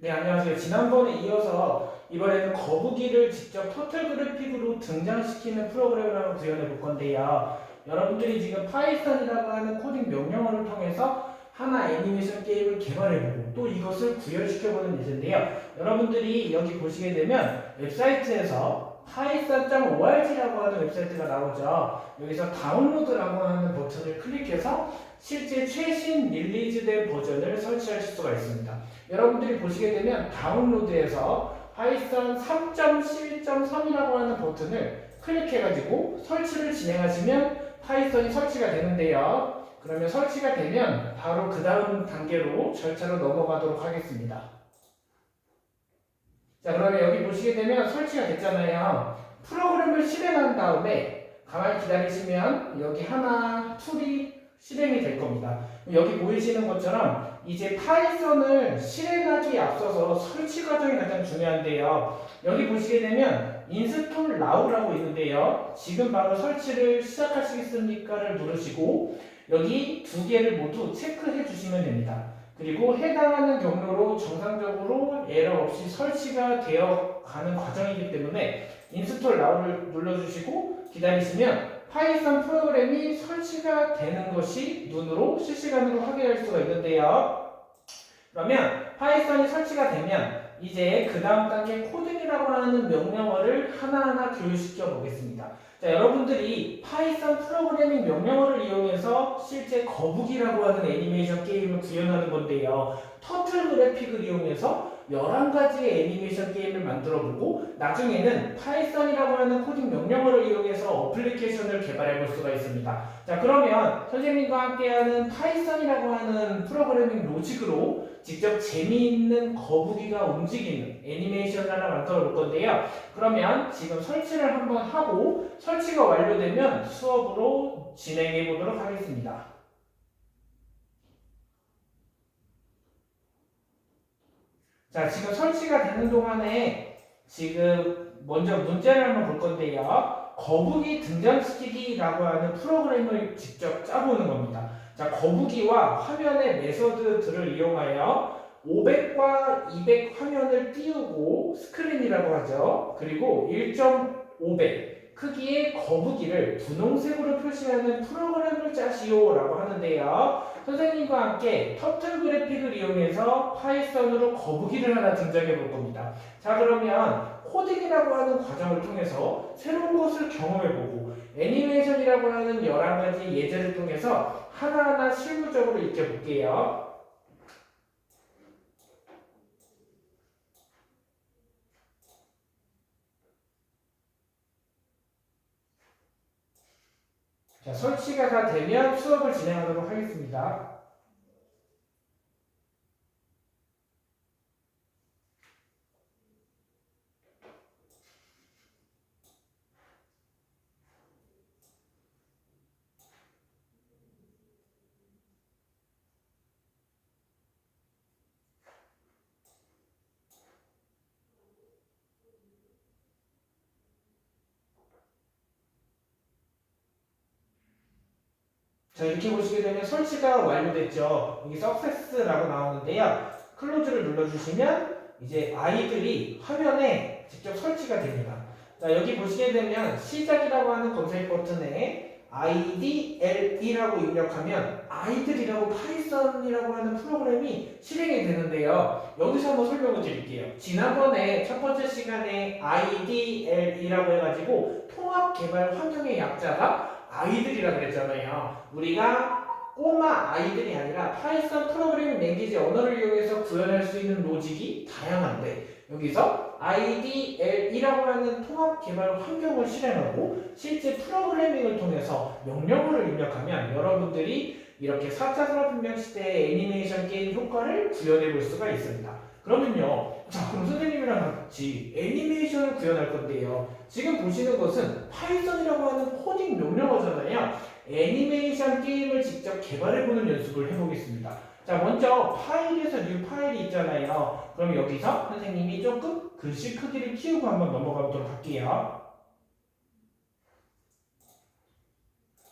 네, 안녕하세요. 지난번에 이어서 이번에는 거북이를 직접 터틀 그래픽으로 등장시키는 프로그램을 한번 구현해 볼 건데요. 여러분들이 지금 파이썬이라고 하는 코딩 명령어를 통해서 하나 애니메이션 게임을 개발해보고 또 이것을 구현시켜보는 예제인데요. 여러분들이 여기 보시게 되면 웹사이트에서 python.org라고 하는 웹사이트가 나오죠. 여기서 다운로드라고 하는 버튼을 클릭해서 실제 최신 릴리즈된 버전을 설치하실 수가 있습니다. 여러분들이 보시게 되면 다운로드에서 파이썬 3.11.3이라고 하는 버튼을 클릭해가지고 설치를 진행하시면 파이썬이 설치가 되는데요. 그러면 설치가 되면 바로 그 다음 단계로 절차로 넘어가도록 하겠습니다. 자, 그러면 여기 보시게 되면 설치가 됐잖아요. 프로그램을 실행한 다음에 가만히 기다리시면 여기 하나, 툴이 실행이 될 겁니다. 여기 보이시는 것처럼 이제 파이썬을 실행하기에 앞서서 설치 과정이 가장 중요한데요. 여기 보시게 되면 install now라고 있는데요. 지금 바로 설치를 시작하시겠습니까를 누르시고 여기 두 개를 모두 체크해 주시면 됩니다. 그리고 해당하는 경로로 정상적으로 에러 없이 설치가 되어 가는 과정이기 때문에 install now를 눌러주시고 기다리시면 파이썬 프로그램이 설치가 되는 것이 눈으로 실시간으로 확인할 수가 있는데요. 그러면 파이썬이 설치가 되면 이제 그 다음 단계 코딩이라고 하는 명령어를 하나하나 교육시켜 보겠습니다. 자, 여러분들이 파이썬 프로그래밍 명령어를 이용해서 실제 거북이라고 하는 애니메이션 게임을 구현하는 건데요. 터틀 그래픽을 이용해서 11가지의 애니메이션 게임을 만들어보고 나중에는 파이썬이라고 하는 코딩 명령어를 이용해서 어플리케이션을 개발해 볼 수가 있습니다. 자, 그러면 선생님과 함께하는 파이썬이라고 하는 프로그래밍 로직으로 직접 재미있는 거북이가 움직이는 애니메이션을 하나 만들어 볼 건데요. 그러면 지금 설치를 한번 하고 설치가 완료되면 수업으로 진행해 보도록 하겠습니다. 자, 지금 설치가 되는 동안에 지금 먼저 문제를 한번 볼 건데요. 거북이 등장시키기라고 하는 프로그램을 직접 짜보는 겁니다. 자, 거북이와 화면의 메서드들을 이용하여 500과 200 화면을 띄우고 스크린이라고 하죠. 그리고 1.5배 크기의 거북이를 분홍색으로 표시하는 프로그램을 짜시오라고 하는데요. 선생님과 함께 터틀 그래픽을 이용해서 파이썬으로 거북이를 하나 등장해 볼 겁니다. 자, 그러면 코딩이라고 하는 과정을 통해서 새로운 것을 경험해 보고 애니메이션이라고 하는 11가지 예제를 통해서 하나하나 실무적으로 익혀 볼게요. 자, 설치가 다 되면 수업을 진행하도록 하겠습니다. 자, 이렇게 보시게 되면 설치가 완료됐죠. 여기 success라고 나오는데요. 클로즈를 눌러주시면 이제 아이들이 화면에 직접 설치가 됩니다. 자, 여기 보시게 되면 시작이라고 하는 검색 버튼에 IDLE라고 입력하면 아이들이라고 파이썬이라고 하는 프로그램이 실행이 되는데요. 여기서 한번 설명을 드릴게요. 지난번에 첫 번째 시간에 IDLE라고 해가지고 통합 개발 환경의 약자가 아이들이라 그랬잖아요. 우리가 꼬마 아이들이 아니라 파이썬 프로그래밍 랭귀지 언어를 이용해서 구현할 수 있는 로직이 다양한데 여기서 IDL이라고 하는 통합 개발 환경을 실행하고 실제 프로그래밍을 통해서 명령어를 입력하면 여러분들이 이렇게 4차 산업혁명 시대의 애니메이션 게임 효과를 구현해 볼 수가 있습니다. 그러면요, 자, 그럼 선생님이랑 같이 애니메이션을 구현할 건데요. 지금 보시는 것은 파이썬이라고 하는 코딩 명령어잖아요. 애니메이션 게임을 직접 개발해보는 연습을 해보겠습니다. 자, 먼저 파일에서 뉴 파일이 있잖아요. 그럼 여기서 선생님이 조금 글씨 크기를 키우고 한번 넘어가 보도록 할게요.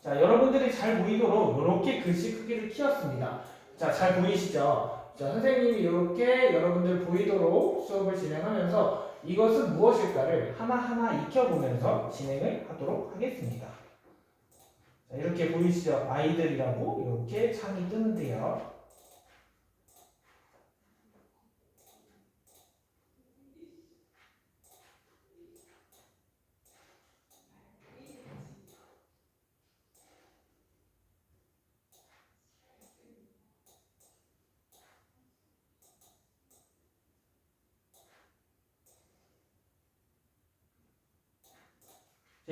자, 여러분들이 잘 보이도록 이렇게 글씨 크기를 키웠습니다. 자, 잘 보이시죠? 자, 선생님이 이렇게 여러분들 보이도록 수업을 진행하면서 이것은 무엇일까를 하나하나 익혀보면서 진행을 하도록 하겠습니다. 자, 이렇게 보이시죠? 아이들이라고 이렇게 창이 뜨는데요.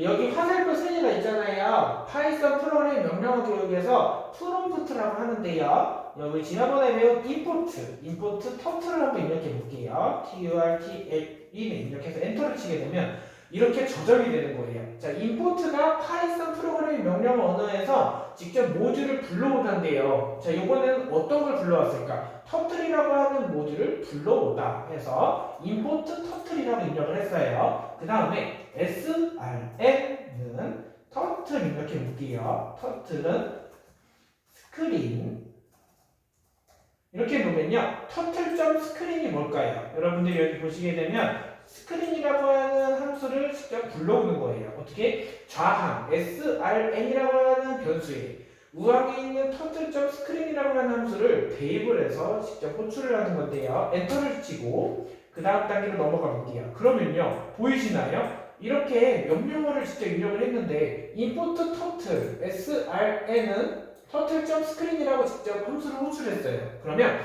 여기 화살표 3개가 있잖아요. 파이썬 프로그래밍 명령어 교육에서 프롬프트라고 하는데요. 여기 지난번에 배운 임포트 터틀을 한번 입력해 볼게요. TURTL이네. 이렇게 해서 엔터를 치게 되면 이렇게 저장이 되는 거예요. 자, 임포트가 파이썬 프로그래밍 명령어 언어에서 직접 모듈을 불러오던데요. 자, 이번에는 어떤 걸 불러왔을까? 터틀이라고 하는 모듈을 불러오다 해서 임포트 터틀이라고 입력을 했어요. 그 다음에 srn은 터틀 입력해 볼게요. 터틀은 스크린 이렇게 놓으면요. 터틀.스크린이 뭘까요? 여러분들이 여기 보시게 되면 스크린이라고 하는 함수를 직접 불러오는 거예요. 어떻게? 좌항 srn이라고 하는 변수에 우항에 있는 터틀.스크린이라고 하는 함수를 대입을 해서 직접 호출을 하는 건데요. 엔터를 치고 그 다음 단계로 넘어가 볼게요. 그러면요. 보이시나요? 이렇게 명령어를 직접 입력을 했는데 import turtle srn은 turtle.screen이라고 직접 함수를 호출했어요. 그러면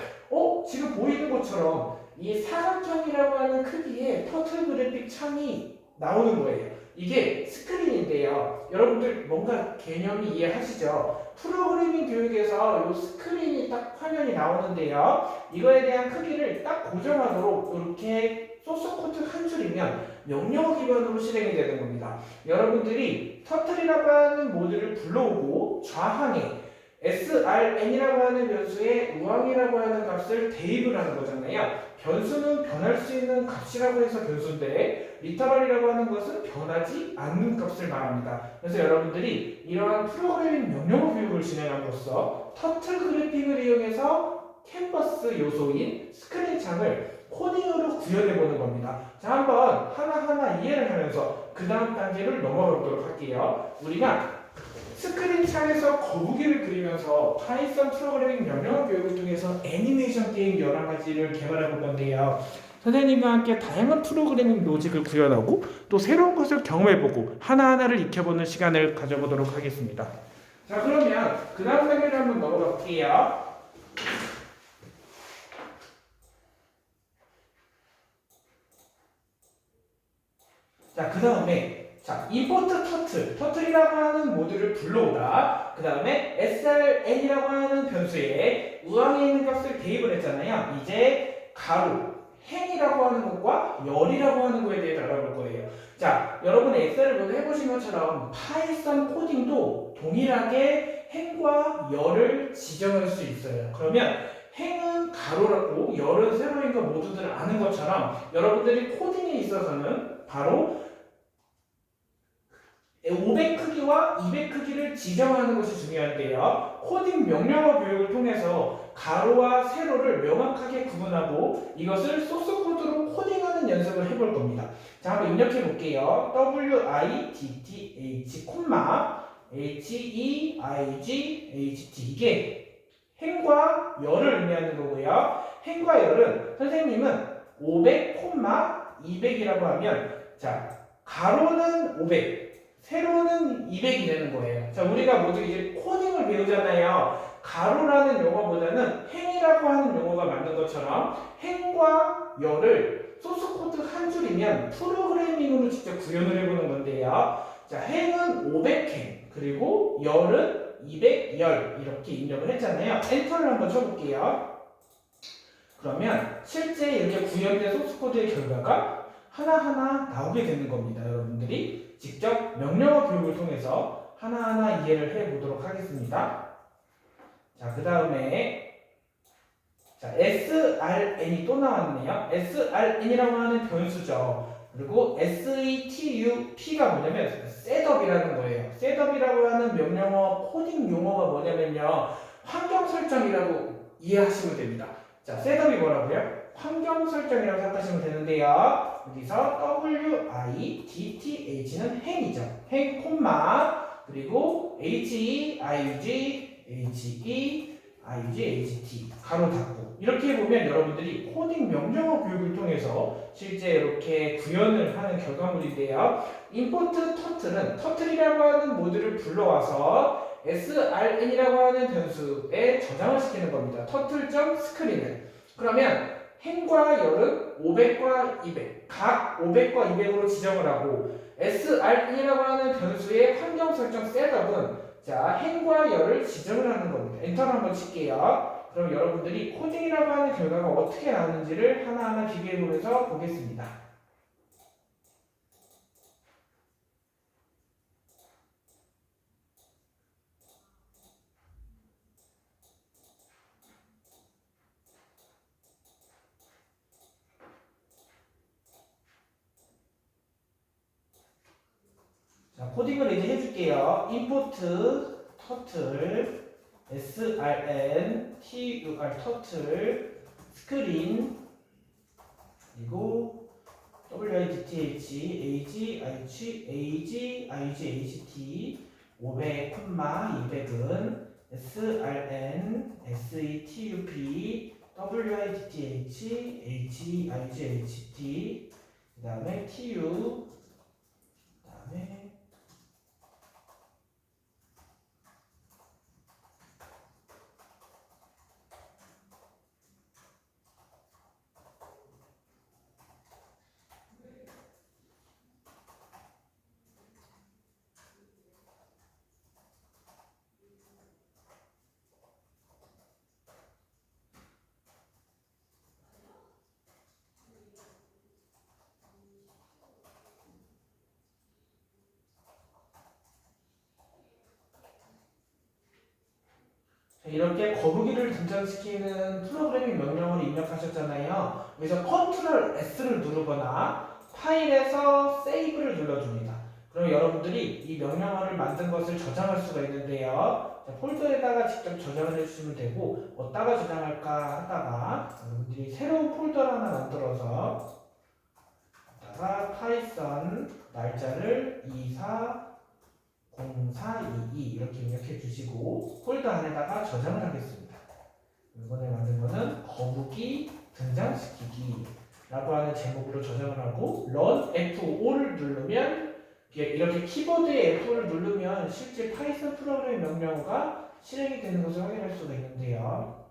지금 보이는 것처럼 이 사각형이라고 하는 크기의 터틀 그래픽 창이 나오는 거예요. 이게 스크린인데요. 여러분들 뭔가 개념이 이해하시죠? 프로그래밍 교육에서 이 스크린이 딱 화면이 나오는데요. 이거에 대한 크기를 딱 고정하도록 이렇게 소스 코드 한 줄이면 명령어 기반으로 실행이 되는 겁니다. 여러분들이 터틀이라고 하는 모듈을 불러오고 좌항에 srn이라고 하는 변수에 우항이라고 하는 값을 대입을 하는 거잖아요. 변수는 변할 수 있는 값이라고 해서 변수인데 리터럴이라고 하는 것은 변하지 않는 값을 말합니다. 그래서 여러분들이 이러한 프로그래밍 명령어 교육을 진행함으로써 터틀 그래픽을 이용해서 캔버스 요소인 스크린 창을 코딩으로 구현해보는 겁니다. 자, 한번 하나하나 이해를 하면서 그 다음 단계를 넘어가 보도록 할게요. 우리가 스크린 창에서 거북이를 그리면서 파이썬 프로그래밍 명령어 교육을 통해서 애니메이션 게임 11가지를 개발해 볼 건데요. 선생님과 함께 다양한 프로그래밍 로직을 구현하고 또 새로운 것을 경험해보고 하나하나를 익혀보는 시간을 가져보도록 하겠습니다. 자, 그러면 그 다음 단계를 한번 넘어가 볼게요. 자, 그 다음에 임포트 터틀이라고 하는 모듈을 불러오다. 그 다음에 srn이라고 하는 변수에 우항에 있는 값을 대입을 했잖아요. 이제 가로, 행이라고 하는 것과 열이라고 하는 거에 대해 알아볼 거예요. 자, 여러분 엑셀을 모두 해보신 것처럼 파이썬 코딩도 동일하게 행과 열을 지정할 수 있어요. 그러면 행은 가로라고 열은 세로인 거 모두들 아는 것처럼 여러분들이 코딩에 있어서는 바로 500 크기와 200 크기를 지정하는 것이 중요한데요. 코딩 명령어 교육을 통해서 가로와 세로를 명확하게 구분하고 이것을 소스 코드로 코딩하는 연습을 해볼 겁니다. 자, 한번 입력해 볼게요. width, height 이게 행과 열을 의미하는 거고요. 행과 열은 선생님은 500, 200이라고 하면 자, 가로는 500 세로는 200이 되는 거예요. 자, 우리가 모두 이제 코딩을 배우잖아요. 가로라는 용어보다는 행이라고 하는 용어가 맞는 것처럼 행과 열을 소스 코드 한 줄이면 프로그래밍으로 직접 구현을 해보는 건데요. 자, 행은 500행 그리고 열은 200열 이렇게 입력을 했잖아요. 엔터를 한번 쳐볼게요. 그러면 실제 이렇게 구현된 소스 코드의 결과가 하나하나 나오게 되는 겁니다. 여러분들이 직접 명령어 교육을 통해서 하나하나 이해를 해보도록 하겠습니다. 자, 그 다음에 srn이 또 나왔네요. srn이라고 하는 변수죠. 그리고 setup가 뭐냐면 셋업이라는 거예요. 셋업이라고 하는 명령어 코딩 용어가 뭐냐면요. 환경 설정이라고 이해하시면 됩니다. 자, 셋업이 뭐라고요? 환경 설정이라고 생각하시면 되는데요. 여기서 WIDTH는 행이죠. 행, 콤마, 그리고 HE, IUG, HE, IUG, HT 가로 닫고 이렇게 보면 여러분들이 코딩 명령어 교육을 통해서 실제 이렇게 구현을 하는 결과물인데요. 임포트 터틀은 터틀이라고 하는 모듈을 불러와서 srn이라고 하는 변수에 저장을 시키는 겁니다. 터틀.스크린을. 그러면 행과 열은 500과 200, 각 500과 200으로 지정을 하고 srn이라고 하는 변수의 환경 설정 셋업은 자 행과 열을 지정을 하는 겁니다. 엔터를 한번 칠게요. 그럼 여러분들이 코딩이라고 하는 결과가 어떻게 나오는지를 하나하나 비교해 보면서 보겠습니다. 자, 코딩을 이제 해줄게요. 임포트 터틀 srn tur 터틀 스크린 그리고 width ag igt 500, 200은 srn setup width agt 그 다음에 tu 그 다음에 이렇게 거북이를 등장시키는 프로그래밍 명령어를 입력하셨잖아요. 그래서 Ctrl S를 누르거나 파일에서 세이브를 눌러줍니다. 그럼 여러분들이 이 명령어를 만든 것을 저장할 수가 있는데요. 자, 폴더에다가 직접 저장을 해주시면 되고 어디다가 저장할까 하다가 여러분들이 새로운 폴더를 하나 만들어서 다가 파이썬 날짜를 240422 이렇게 입력해 주시고 폴더 안에다가 저장을 하겠습니다. 이번에 만든 거는 거북이 등장시키기 라고 하는 제목으로 저장을 하고 run F5를 누르면 이렇게 키보드에 F5를 누르면 실제 파이썬 프로그램 명령어가 실행이 되는 것을 확인할 수가 있는데요.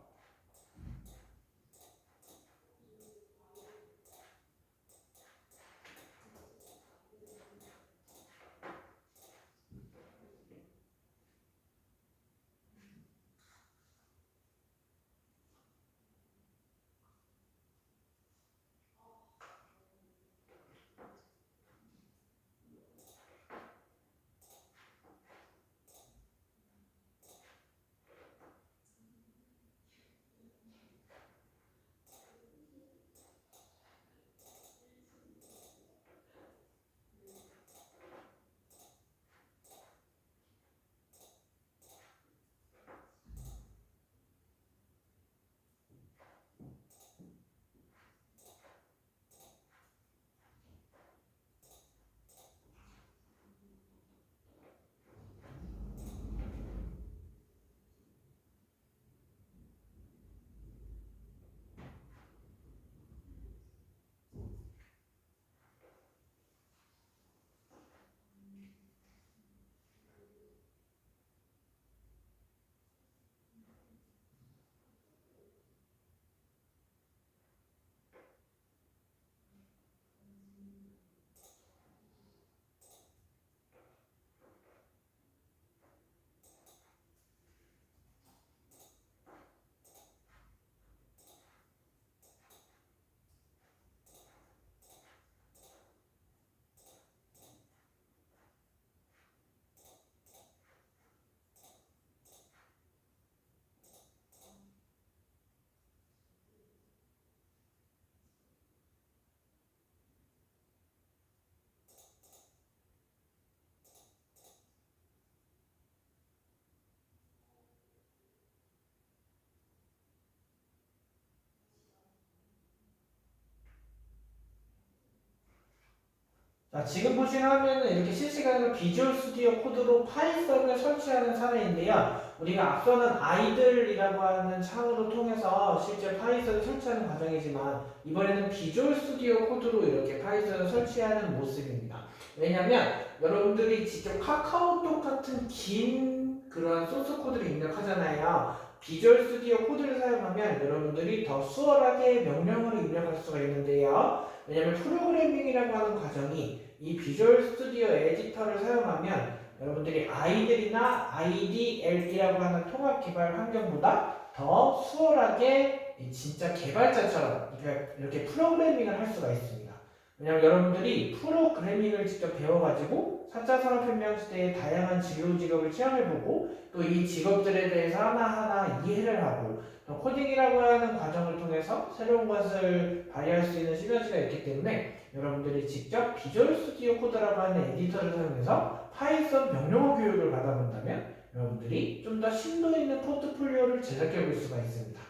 자, 지금 보시는 화면은 이렇게 실시간으로 비주얼 스튜디오 코드로 파이썬을 설치하는 사례인데요. 우리가 앞서는 아이들이라고 하는 창으로 통해서 실제 파이썬을 설치하는 과정이지만 이번에는 비주얼 스튜디오 코드로 이렇게 파이썬을 설치하는 모습입니다. 왜냐하면 여러분들이 직접 카카오톡 같은 긴 그러한 소스 코드를 입력하잖아요. 비주얼 스튜디오 코드를 사용하면 여러분들이 더 수월하게 명령어를 입력할 수가 있는데요. 왜냐하면 프로그래밍이라고 하는 과정이 이 비주얼 스튜디오 에디터를 사용하면 여러분들이 아이들이나 IDLE라고 하는 통합 개발 환경보다 더 수월하게 진짜 개발자처럼 이렇게 프로그래밍을 할 수가 있습니다. 왜냐하면 여러분들이 프로그래밍을 직접 배워가지고 4차 산업혁명 시대의 다양한 진로 직업을 체험해보고 또 이 직업들에 대해서 하나하나 이해를 하고 또 코딩이라고 하는 과정을 통해서 새로운 것을 발휘할 수 있는 시너지가 있기 때문에 여러분들이 직접 비주얼 스튜디오 코드라고 하는 에디터를 사용해서 파이썬 명령어 교육을 받아본다면 여러분들이 좀 더 심도 있는 포트폴리오를 제작해 볼 수가 있습니다.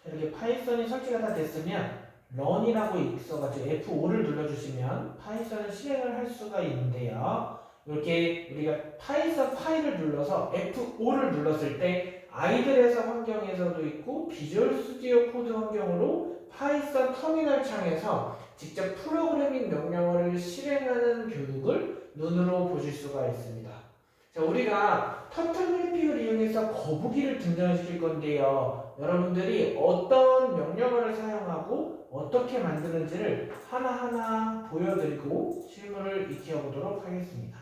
이렇게 파이썬이 설치가 다 됐으면 run이라고 있어가지고 F5를 눌러주시면 파이썬을 실행을 할 수가 있는데요. 이렇게 우리가 파이썬 파일을 눌러서 F5를 눌렀을 때 아이들에서 환경에서도 있고 비주얼 스튜디오 코드 환경으로 파이썬 터미널 창에서 직접 프로그래밍 명령어를 실행하는 교육을 눈으로 보실 수가 있습니다. 자, 우리가 터틀리픽을 이용해서 거북이를 등장시킬 건데요. 여러분들이 어떤 명령어를 사용하고 어떻게 만드는지를 하나하나 보여드리고 실물을 익혀보도록 하겠습니다.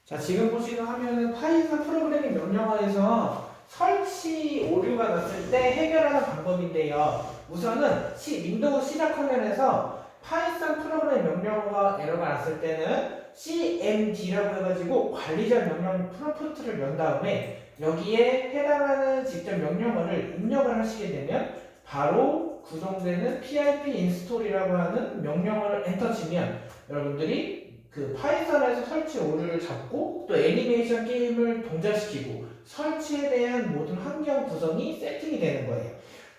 자, 지금 보시는 화면은 파이썬 프로그래밍 명령어에서 설치 오류가 났을 때 해결하는 방법인데요. 우선은 윈도우 시작 화면에서 파이썬 프로그래밍 명령어가 에러가 났을 때는 cmd라고 해가지고 관리자 명령 프롬프트를 연 다음에 여기에 해당하는 직접 명령어를 입력을 하시게 되면 바로 구성되는 pip 인스톨이라고 하는 명령어를 엔터 치면 여러분들이 그 파이썬에서 설치 오류를 잡고 또 애니메이션 게임을 동작시키고 설치에 대한 모든 환경 구성이 세팅이 되는 거예요.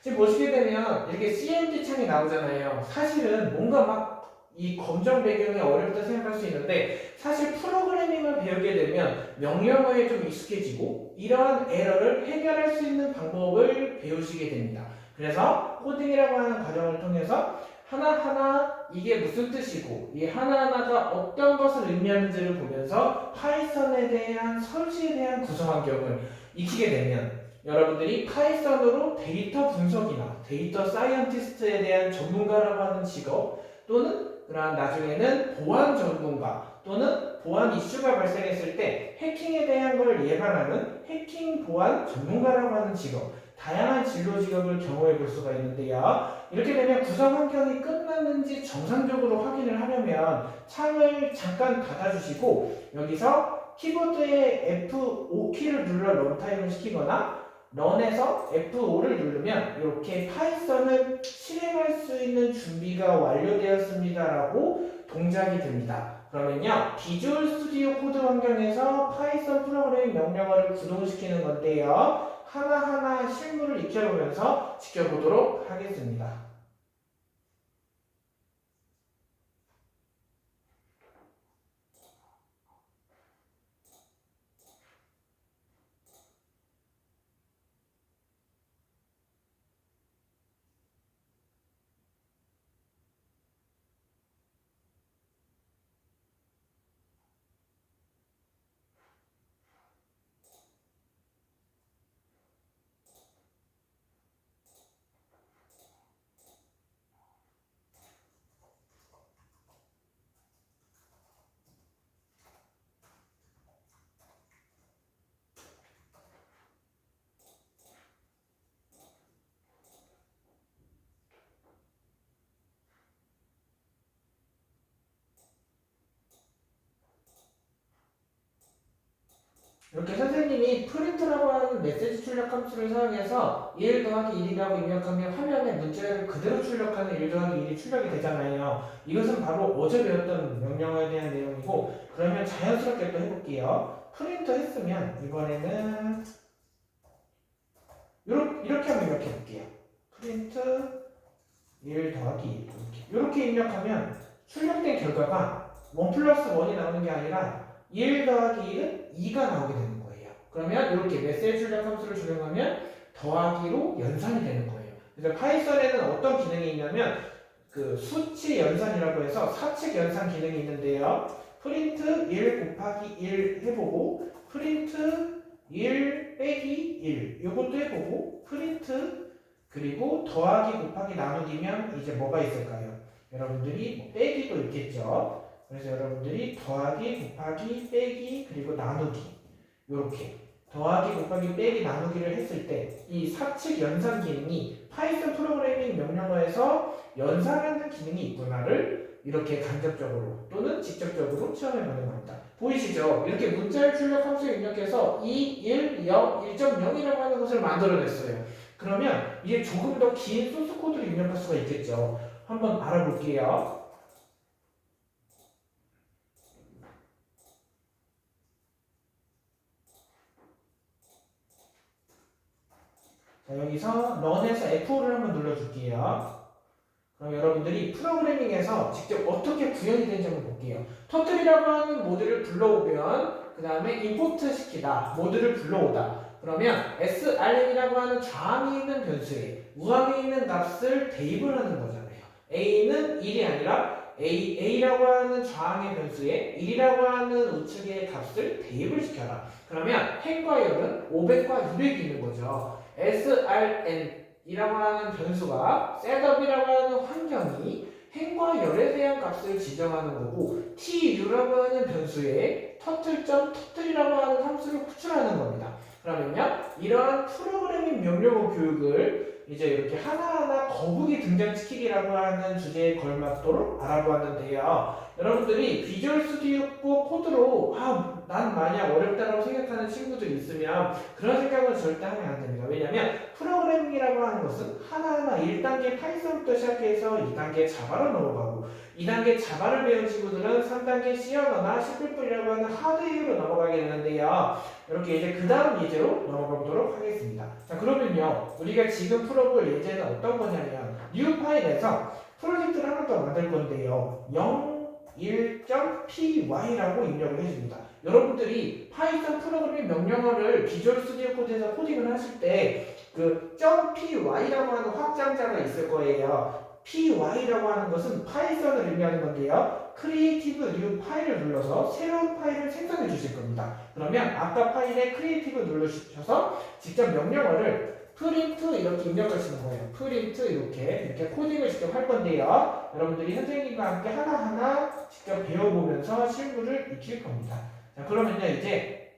지금 보시게 되면 이렇게 CMD 창이 나오잖아요. 사실은 뭔가 막 이 검정 배경이 어렵다 생각할 수 있는데 사실 프로그래밍을 배우게 되면 명령어에 좀 익숙해지고 이러한 에러를 해결할 수 있는 방법을 배우시게 됩니다. 그래서 코딩이라고 하는 과정을 통해서 하나하나 이게 무슨 뜻이고 이 하나하나가 어떤 것을 의미하는지를 보면서 파이썬에 대한 설치에 대한 구성 환경을 익히게 되면 여러분들이 파이썬으로 데이터 분석이나 데이터 사이언티스트에 대한 전문가라고 하는 직업 또는 그러한 나중에는 보안 전문가 또는 보안 이슈가 발생했을 때 해킹에 대한 걸 예방하는 해킹 보안 전문가라고 하는 직업 다양한 진로 직업을 경험해 볼 수가 있는데요. 이렇게 되면 구성 환경이 끝났는지 정상적으로 확인을 하려면 창을 잠깐 닫아주시고 여기서 키보드에 F5키를 눌러 런타임을 시키거나 런에서 F5를 누르면 이렇게 파이썬을 실행할 수 있는 준비가 완료되었습니다라고 동작이 됩니다. 그러면요, 비주얼 스튜디오 코드 환경에서 파이썬 프로그래밍 명령어를 구동시키는 건데요. 하나하나 실물을 익혀보면서 지켜보도록 하겠습니다. 이렇게 선생님이 프린트라고 하는 메시지 출력 함수를 사용해서 1 더하기 1이라고 입력하면 화면에 문자를 그대로 출력하는 1 더하기 1이 출력이 되잖아요. 이것은 바로 어제 배웠던 명령어에 대한 내용이고, 그러면 자연스럽게 또 해볼게요. 프린트 했으면 이번에는 이렇게 한번 입력해 볼게요. 프린트 1 더하기 1 이렇게 입력하면 출력된 결과가 1 플러스 1이 나오는 게 아니라 1 더하기 1은 2가 나오게 되는 거예요. 그러면 이렇게 메시지 출력 함수를 적용하면 더하기로 연산이 되는 거예요. 그래서 파이썬에는 어떤 기능이 있냐면 그 수치 연산이라고 해서 사칙 연산 기능이 있는데요. 프린트 1 곱하기 1 해보고, 프린트 1 빼기 1 이것도 해보고, 프린트 그리고 더하기 곱하기 나누기면 이제 뭐가 있을까요? 여러분들이 뭐 빼기도 있겠죠. 그래서 여러분들이 더하기 곱하기 빼기 그리고 나누기, 이렇게 더하기 곱하기 빼기 나누기를 했을 때 이 사칙 연산 기능이 파이썬 프로그래밍 명령어에서 연산하는 기능이 있구나를 이렇게 간접적으로 또는 직접적으로 체험해보는 겁니다. 보이시죠? 이렇게 문자를 출력 함수 입력해서 2, 1, 0, 1.0이라고 하는 것을 만들어냈어요. 그러면 이제 조금 더 긴 소스 코드를 입력할 수가 있겠죠. 한번 알아볼게요. 자, 여기서 런에서 F5를 한번 눌러줄게요. 그럼 여러분들이 프로그래밍에서 직접 어떻게 구현이 되는지 한번 볼게요. 터틀이라고 하는 모드를 불러오면 그 다음에 임포트 시키다, 모드를 불러오다. 그러면 srm이라고 하는 좌항에 있는 변수에 우항에 있는 값을 대입을 하는 거잖아요. a는 1이 아니라 a라고 하는 좌항의 변수에 1이라고 하는 우측의 값을 대입을 시켜라. 그러면 행과 열은 500과 200이 있는 거죠. srn이라고 하는 변수가 셋업이라고 하는 환경이 행과 열에 대한 값을 지정하는 거고, tu라고 하는 변수에 터틀이라고 하는 함수를 호출하는 겁니다. 그러면요, 이러한 프로그래밍 명령어 교육을 이제 이렇게 하나하나 거북이 등장시키기라고 하는 주제에 걸맞도록 알아보았는데요. 여러분들이 비주얼 스튜디오 코드로 난 만약 어렵다고 생각하는 친구들이 있으면 그런 생각은 절대 하면 안 됩니다. 왜냐하면 프로그래밍이라고 하는 것은 하나하나 1단계 파이썬부터 시작해서 2단계 자바로 넘어가고, 2단계 자바를 배운 친구들은 3단계 C 언어나 C++이라고 하는 하드웨어로 넘어가게 되는데요. 이렇게 이제 그 다음 예제로 넘어가 보도록 하겠습니다. 자, 그러면요, 우리가 지금 풀어볼 예제는 어떤 거냐면 new 파일에서 프로젝트를 하나 더 만들 건데요, 01.py라고 입력을 해줍니다. 여러분들이 파이썬 프로그래밍 명령어를 비주얼 스튜디오 코드에서 코딩을 하실 때 그 .py라고 하는 확장자가 있을 거예요. py라고 하는 것은 파이썬을 의미하는 건데요, 크리에이티브 뉴 파일을 눌러서 새로운 파일을 생성해 주실 겁니다. 그러면 아까 파일에 크리에이티브 눌러주셔서 직접 명령어를 프린트 이렇게 입력하시는 거예요. 프린트 이렇게 코딩을 직접 할 건데요, 여러분들이 선생님과 함께 하나하나 직접 배워보면서 실무를 익힐 겁니다. 자, 그러면요, 이제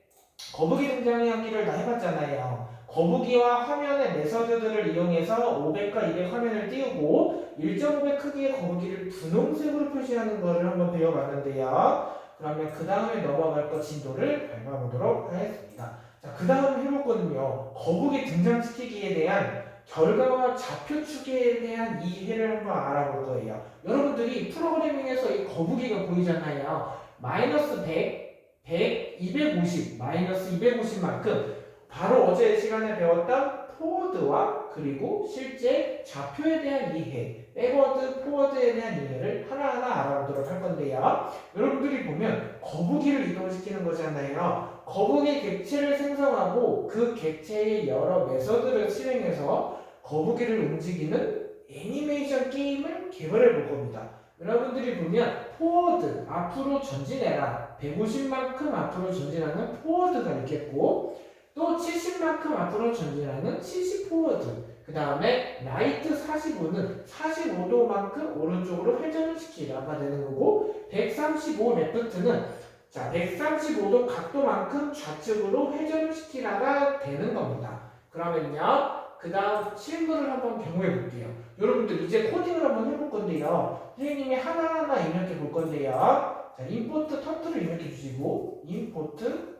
거북이 등장하기를 다 해봤잖아요. 거북이와 화면의 메서드들을 이용해서 500과 200 화면을 띄우고 1.5배 크기의 거북이를 분홍색으로 표시하는 것을 한번 배워봤는데요. 그러면 그 다음에 넘어갈 거 진도를 밟아보도록 하겠습니다. 자, 그 다음 해볼 거는요. 거북이 등장시키기에 대한 결과와 좌표 추계에 대한 이해를 한번 알아볼 거예요. 여러분들이 프로그래밍에서 이 거북이가 보이잖아요. 마이너스 100, 100, 250, 마이너스 250만큼 바로 어제 시간에 배웠던 포워드와 그리고 실제 좌표에 대한 이해, 백워드, 포워드에 대한 이해를 하나하나 알아보도록 할 건데요. 여러분들이 보면 거북이를 이동시키는 거잖아요. 거북이 객체를 생성하고 그 객체의 여러 메서드를 실행해서 거북이를 움직이는 애니메이션 게임을 개발해 볼 겁니다. 여러분들이 보면 포워드, 앞으로 전진해라, 150만큼 앞으로 전진하는 포워드가 있겠고 또 70만큼 앞으로 전진하는 70 포워드, 그 다음에 라이트 45는 45도만큼 오른쪽으로 회전을 시키라가 되는 거고 135 레프트는 자 135도 각도만큼 좌측으로 회전을 시키라가 되는 겁니다. 그러면요 그 다음 실물을 한번 경험해 볼게요. 여러분들 이제 코딩을 한번 해볼 건데요. 선생님이 하나하나 입력해 볼 건데요. 자 임포트 터틀을 입력해 주시고 임포트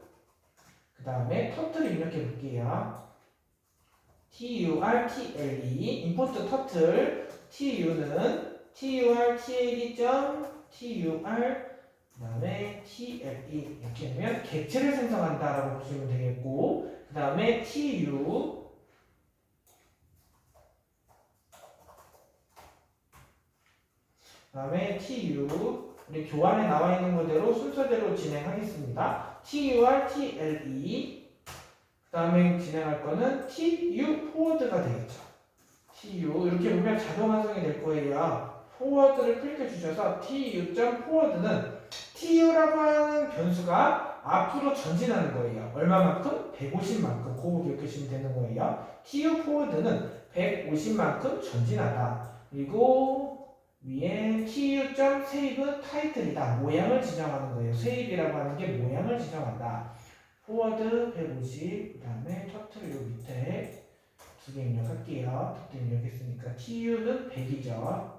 그 다음에 터틀을 입력해 볼게요. turtle 임포트 터틀 tu는 turtle.tur 그 다음에 tle 이렇게 하면 객체를 생성한다 라고 보시면 되겠고 그 다음에 tu 그 다음에 tu 우리 교환에 나와 있는 그대로 순서대로 진행하겠습니다. turtle 그 다음에 진행할 거는 tu 포워드가 되겠죠. tu 이렇게 보면 자동 완성이 될 거예요. 포워드를 클릭해 주셔서 tu.forward는 tu라고 하는 변수가 앞으로 전진하는 거예요. 얼마만큼? 150만큼. 그거 기억하시면 되는 거예요. tu forward는 150만큼 전진하다. 그리고 위에 tu.save title이다. 모양을 지정하는 거예요. save이라고 하는 게 모양을 지정한다. 포워드 150, 그 다음에 터틀 요 밑에 두 개 입력할게요. 터틀 입력했으니까 tu는 100이죠.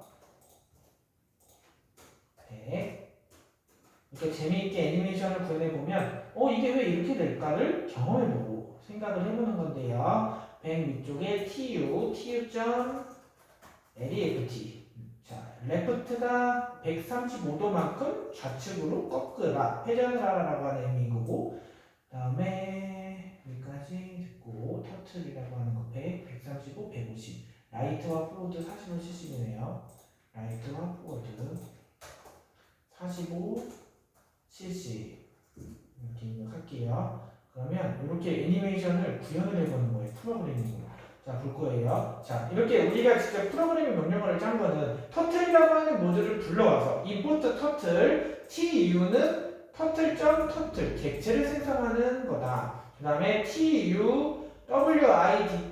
100. 이렇게 재미있게 애니메이션을 구현해보면 이게 왜 이렇게 될까를 경험해보고 생각을 해보는 건데요. 100 위쪽에 tu.left 자, 레프트가 135도만큼 좌측으로 꺾으라 회전을 하라라고 하는 의미인 거고 그 다음에 여기까지 듣고 터틀이라고 하는 거 100, 135, 150 라이트와 포워드 45, 70이네요. 라이트와 포워드 45, 70 이렇게 입력할게요. 그러면 이렇게 애니메이션을 구현을 해보는 거예요. 프로그래밍으로. 자, 볼 거예요. 자, 이렇게 우리가 직접 프로그래밍 명령어를 짠 거는 터틀이라고 하는 모듈을 불러와서 임포트 터틀 tu는 터틀 객체를 생성하는 거다. 그 다음에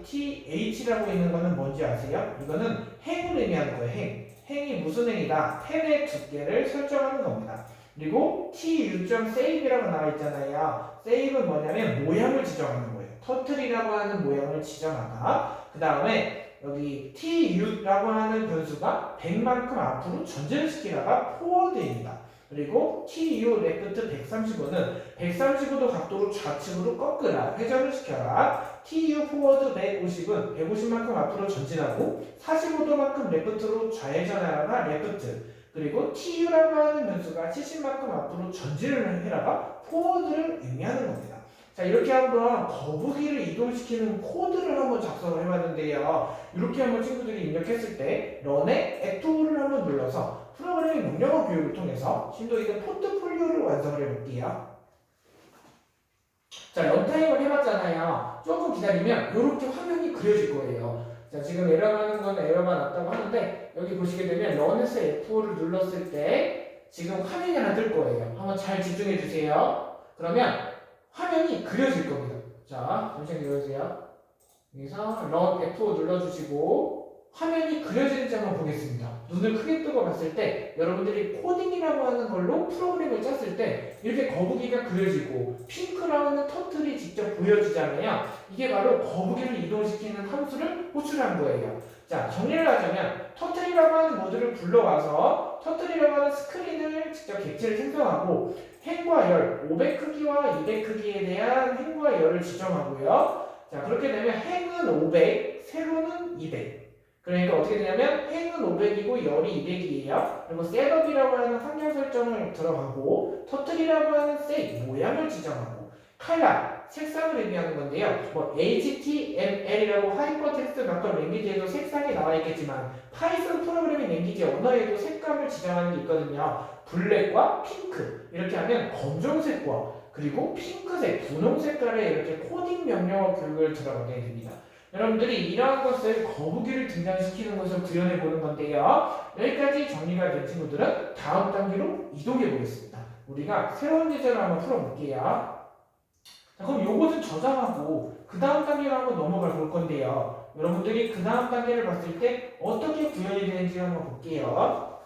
tuwidth라고 있는 거는 뭔지 아세요? 이거는 행을 의미하는 거예요. 행이 무슨 행이다? 펜의 두께를 설정하는 겁니다. 그리고 tu.save이라고 나와 있잖아요. save는 뭐냐면 모양을 지정하는 거예요. 터틀이라고 하는 모양을 지정하다. 그 다음에 여기 tu라고 하는 변수가 100만큼 앞으로 전진을 시키다가 포워드입니다. 그리고 tu left 135는 135도 각도로 좌측으로 꺾으라 회전을 시켜라. tu forward 150은 150만큼 앞으로 전진하고 45도만큼 레프트로 좌회전하라 레프트. 그리고 tu라고 하는 변수가 70만큼 앞으로 전진을 해라가 포워드를 의미하는 겁니다. 자, 이렇게 한번 거북이를 이동시키는 코드를 한번 작성을 해봤는데요. 이렇게 한번 친구들이 입력했을 때 런의 F2를 한번 눌러서 프로그래밍 명령어 교육을 통해서 심도 있는 포트폴리오를 완성을 해볼게요. 자, 런타임을 해봤잖아요. 조금 기다리면 이렇게 화면이 그려질 거예요. 자, 지금 에러가는 건 에러가 났다고 하는데 여기 보시게 되면 런에서 F5를 눌렀을 때 지금 화면이 하나 뜰 거예요. 한번 잘 집중해 주세요. 그러면 화면이 그려질 겁니다. 자, 잠시만 기다려주세요. 여기서 런 F5 눌러주시고 화면이 그려지는지 한번 보겠습니다. 눈을 크게 뜨고 봤을 때 여러분들이 코딩이라고 하는 걸로 프로그램을 짰을 때 이렇게 거북이가 그려지고 핑크라는 터틀이 직접 보여지잖아요. 이게 바로 거북이를 이동시키는 함수를 호출한 거예요. 자, 정리를 하자면 터틀이라고 하는 모듈을 불러와서 터틀이라고 하는 스크린을 직접 객체를 생성하고 행과 열, 500 크기와 200 크기에 대한 행과 열을 지정하고요. 자, 그렇게 되면 행은 500, 세로는 200. 그러니까 어떻게 되냐면 행은 500이고 열이 200이에요. 그리고 셋업이라고 하는 환경 설정을 들어가고 터틀이라고 하는 셋 모양을 지정하고 칼라 색상을 의미하는 건데요. 뭐 HTML이라고 하이퍼텍스트 마크업 랭귀지에도 색상이 나와 있겠지만 파이썬 프로그래밍 랭귀지 언어에도 색감을 지정하는 게 있거든요. 블랙과 핑크 이렇게 하면 검정색과 그리고 핑크색, 분홍 색깔의 이렇게 코딩 명령어 교육을 들어가게 됩니다. 여러분들이 이러한 것을 거북이를 등장시키는 것을 구현해 보는 건데요. 여기까지 정리가 된 친구들은 다음 단계로 이동해 보겠습니다. 우리가 새로운 예제를 한번 풀어볼게요. 자, 그럼 요것은 저장하고 그 다음 단계로 한번 넘어가 볼 건데요. 여러분들이 그 다음 단계를 봤을 때 어떻게 구현이 되는지 한번 볼게요.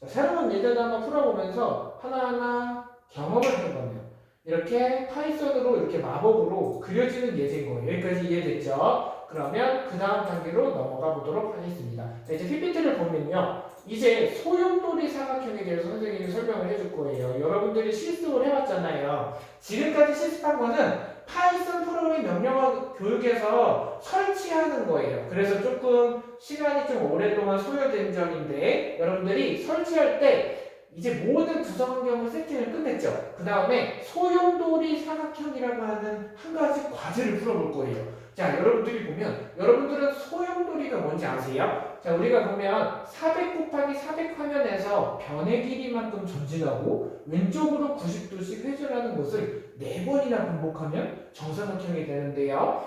자, 새로운 예제를 한번 풀어보면서 하나하나 경험을 해보네요. 이렇게 파이썬으로 이렇게 마법으로 그려지는 예제인 거예요. 여기까지 이해됐죠? 그러면 그 다음 단계로 넘어가 보도록 하겠습니다. 자, 이제 PPT를 보면요. 이제 소용돌이 사각형에 대해서 선생님이 설명을 해줄 거예요. 여러분들이 실습을 해왔잖아요. 지금까지 실습한 거는 파이썬 프로그램 명령어 교육에서 설치하는 거예요. 그래서 조금 시간이 좀 오랫동안 소요된 점인데 여러분들이 설치할 때 이제 모든 구성 환경을 세팅을 끝냈죠. 그 다음에 소용돌이 사각형이라고 하는 한 가지 과제를 풀어볼 거예요. 자, 여러분들이 보면 여러분들은 소용돌이가 뭔지 아세요? 자, 우리가 보면 400 곱하기 400 화면에서 변의 길이만큼 전진하고 왼쪽으로 90도씩 회전하는 것을 4번이나 반복하면 정사각형이 되는데요.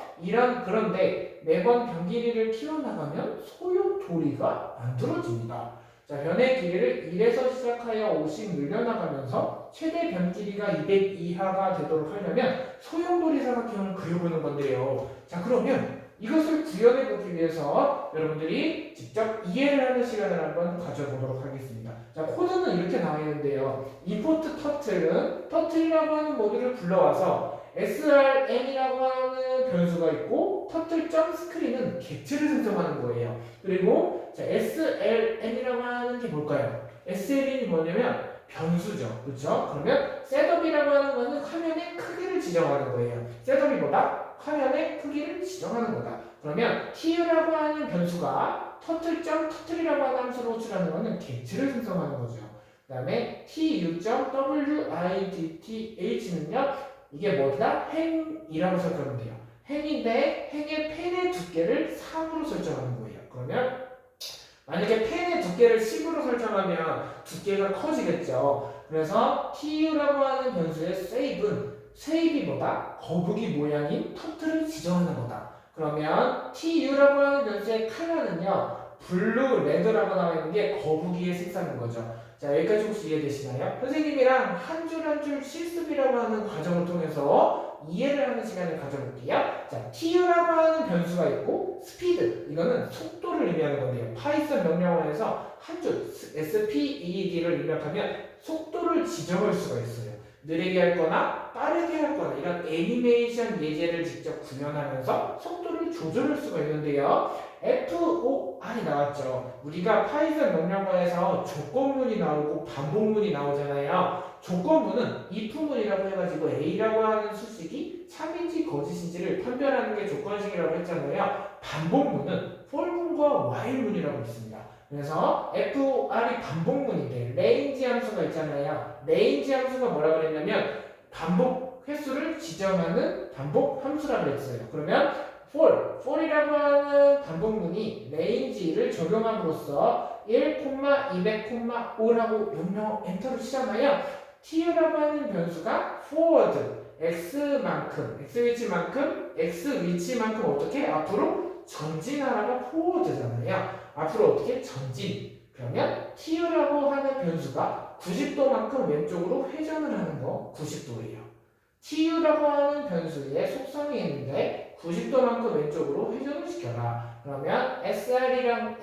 그런데 매번 변 길이를 키워나가면 소용돌이가 만들어집니다. 자, 변의 길이를 1에서 시작하여 50 늘려나가면서 최대 변 길이가 200 이하가 되도록 하려면 소용돌이 사각형을 그려보는 건데요. 자, 그러면 이것을 구현해보기 위해서 여러분들이 직접 이해를 하는 시간을 한번 가져보도록 하겠습니다. 자, 코드는 이렇게 나와 있는데요. import 터틀이라고 하는 모듈을 불러와서 srn이라고 하는 변수가 있고 터틀.screen은 객체를 생성하는 거예요. 그리고 자, sln이라고 하는 게 뭘까요? sln이 뭐냐면 변수죠. 그렇죠? 그러면 셋업이라고 하는 거는 화면의 크기를 지정하는 거예요. 셋업이 뭐다? 화면의 크기를 지정하는 거다. 그러면 tu라고 하는 변수가 터틀이라고 하는 함수로 호출하는 거는 객체를 생성하는 거죠. 그 다음에 tu.width는요 이게 뭐다? 행이라고 설정하면 돼요. 행인데 행의 펜의 두께를 3으로 설정하는 거예요. 그러면 만약에 펜의 두께를 10으로 설정하면 두께가 커지겠죠. 그래서 tu라고 하는 변수의 save이 뭐다? 거북이 모양인 터틀을 지정하는 거다. 그러면 tu라고 하는 변수의 컬러는요 블루, 레드라고 나와 있는 게 거북이의 색상인 거죠. 자, 여기까지 혹시 이해되시나요? 선생님이랑 한 줄 한 줄 실습이라고 하는 과정을 통해서 이해를 하는 시간을 가져볼게요. 자, tu라고 하는 변수가 있고 스피드, 이거는 속도를 의미하는 건데요. 파이썬 명령어에서 한 줄 speed를 입력하면 속도를 지정할 수가 있어요. 느리게 할 거나 빠르게 할 거나 이런 애니메이션 예제를 직접 구현하면서 속도를 조절할 수가 있는데요. FOR이 나왔죠. 우리가 파이썬 명령어에서 조건문이 나오고 반복문이 나오잖아요. 조건문은 if문이라고 해가지고 A라고 하는 수식이 참인지 거짓인지를 판별하는 게 조건식이라고 했잖아요. 반복문은 for문과 while문이라고 있습니다. 그래서 FOR이 반복문인데 range 함수가 있잖아요. range 함수가 뭐라 그랬냐면 반복 횟수를 지정하는 반복 함수라고 그랬어요. 그러면 for이라고 하는 반복문이 range를 적용함으로써 1, 200,5라고 명령 엔터를 치잖아요. tu라고 하는 변수가 forward x만큼 x 위치만큼 어떻게 앞으로 전진하라가 forward잖아요. 앞으로 어떻게 전진. 그러면 tu라고 하는 변수가 90도만큼 왼쪽으로 회전을 하는 거 90도예요. tu라고 하는 변수의 속성이 있는데 90도만큼 왼쪽으로 회전을 시켜라. 그러면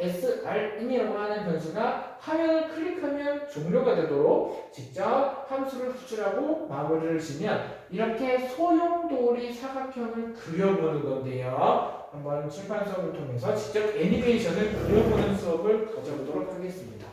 srn이라고 하는 변수가 화면을 클릭하면 종료가 되도록 직접 함수를 구출하고 마무리를 지면 이렇게 소용돌이 사각형을 그려보는 건데요. 한번 칠판 수업을 통해서 직접 애니메이션을 그려보는 수업을 가져보도록 하겠습니다.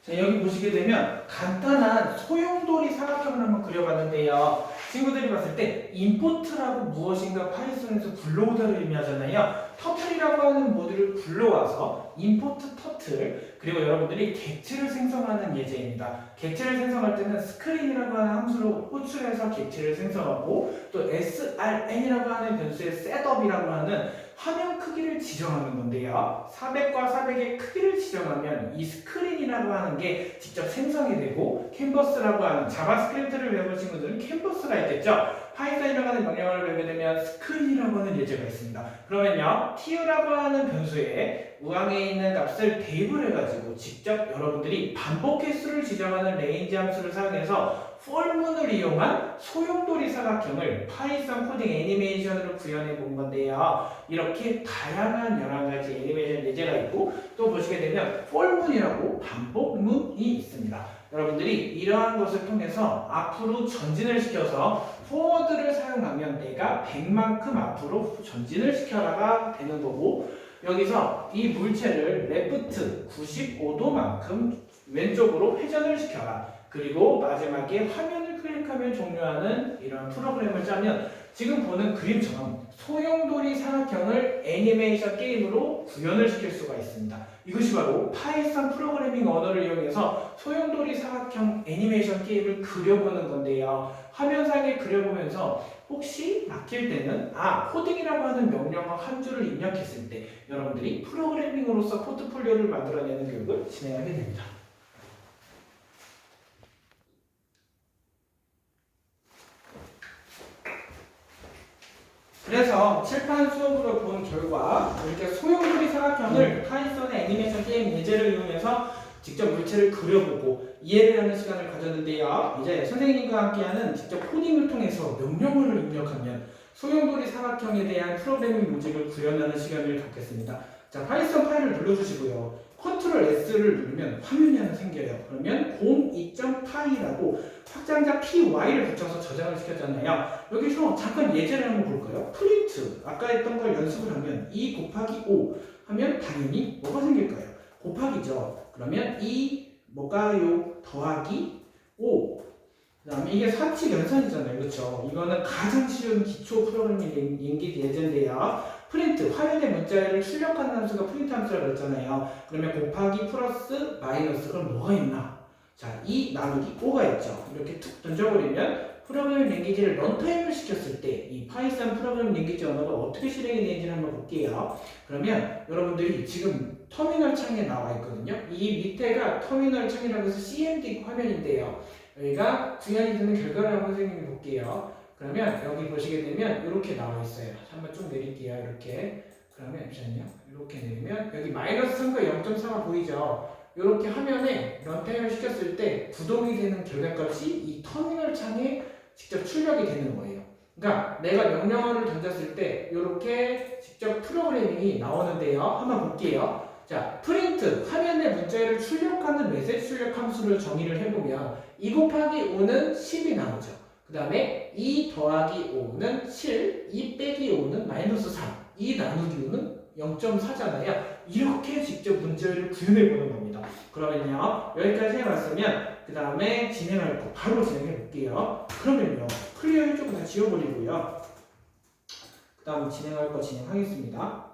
자, 여기 보시게 되면 간단한 소용돌이 사각형을 한번 그려봤는데요. 친구들이 봤을 때 임포트라고 무엇인가 파이썬에서 불러오다를 의미하잖아요. 터틀이라고 하는 모듈을 불러와서 임포트 터틀, 그리고 여러분들이 객체를 생성하는 예제입니다. 객체를 생성할 때는 스크린이라고 하는 함수를 호출해서 객체를 생성하고, 또 srn이라고 하는 변수의 셋업이라고 하는 화면 크기를 지정하는 건데요. 400과 400의 크기를 지정하면 이 스크린이라고 하는 게 직접 생성이 되고, 캔버스라고 하는 자바스크립트를 외운 친구들은 캔버스가 있겠죠. 파이썬이라고 하는 명령어를 외우게 되면 스크린이라고 하는 예제가 있습니다. 그러면요, tu라고 하는 변수에 우항에 있는 값을 대입해가지고 직접 여러분들이 반복 횟수를 지정하는 레인지 함수를 사용해서 폴문을 이용한 소용돌이 사각형을 파이썬 코딩 애니메이션으로 구현해 본 건데요. 이렇게 다양한 여러 가지 애니메이션 예제가 있고, 또 보시게 되면 폴문이라고 반복문이 있습니다. 여러분들이 이러한 것을 통해서 앞으로 전진을 시켜서 포워드를 사용하면 내가 100만큼 앞으로 전진을 시켜나가 되는 거고, 여기서 이 물체를 레프트 95도만큼 왼쪽으로 회전을 시켜라. 그리고 마지막에 화면을 클릭하면 종료하는 이런 프로그램을 짜면 지금 보는 그림처럼 소용돌이 사각형을 애니메이션 게임으로 구현을 시킬 수가 있습니다. 이것이 바로 파이썬 프로그래밍 언어를 이용해서 소용돌이 사각형 애니메이션 게임을 그려보는 건데요. 화면상에 그려보면서 혹시 막힐 때는 코딩이라고 하는 명령어 한 줄을 입력했을 때 여러분들이 프로그래밍으로서 포트폴리오를 만들어내는 교육을 진행하게 됩니다. 그래서 칠판 수업으로 본 결과 이렇게 소용돌이 사각형을 파이썬의 애니메이션 게임 예제를 이용해서 직접 물체를 그려보고 이해를 하는 시간을 가졌는데요. 이제 선생님과 함께하는 직접 코딩을 통해서 명령어를 입력하면 소용돌이 사각형에 대한 프로그래밍 로직을 구현하는 시간을 갖겠습니다. 자, 파이썬 파일을 눌러주시고요. 컨트롤 S를 누르면 화면이 하나 생겨요. 그러면 02.py라고 확장자 py를 붙여서 저장을 시켰잖아요. 여기서 잠깐 예제를 한번 볼까요? 프린트, 아까 했던 걸 연습을 하면 2 곱하기 5 하면 당연히 뭐가 생길까요? 곱하기죠. 그러면 2 뭐가요? 더하기 5. 그 다음에 이게 사칙 연산이잖아요. 그렇죠? 이거는 가장 쉬운 기초 프로그래밍 랭귀지 예제인데요. 프린트, 화면에 문자를 출력하는 함수가 프린트 함수라고 했잖아요. 그러면 곱하기 플러스 마이너스, 그럼 뭐가 있나? 자, 2 나누기 5가 있죠. 이렇게 툭 던져버리면 프로그래밍 랭귀지를 런타임을 시켰을 때 이 파이썬 프로그래밍 랭귀지 언어가 어떻게 실행이 되는지 한번 볼게요. 그러면 여러분들이 지금 터미널 창에 나와 있거든요. 이 밑에가 터미널 창이라고 해서 CMD 화면인데요. 여기가 구현이 되는 결과를 한번 선생님이 볼게요. 그러면 여기 보시게 되면 이렇게 나와 있어요. 한번 쭉 내릴게요. 이렇게. 그러면 잠시만요. 이렇게 내리면 여기 마이너스 3과 0.3가 보이죠? 이렇게 화면에 런타임을 시켰을 때 구동이 되는 결과값이 이 터미널 창에 직접 출력이 되는 거예요. 그러니까 내가 명령어를 던졌을 때 이렇게 직접 프로그래밍이 나오는데요. 한번 볼게요. 자, 프린트, 화면에 문자를 출력하는 메시지 출력 함수를 정의를 해보면 2 곱하기 5는 10이 나오죠. 그 다음에 2 더하기 5는 7, 2 빼기 5는 마이너스 3, 2 나누기 5는 0.4잖아요. 이렇게 직접 문제를 구현해보는 겁니다. 그러면요, 여기까지 해봤으면 그 다음에 진행할 거 바로 진행해 볼게요. 그러면요, 클리어 해주고 다 지워버리고요. 그 다음 진행할 거 진행하겠습니다.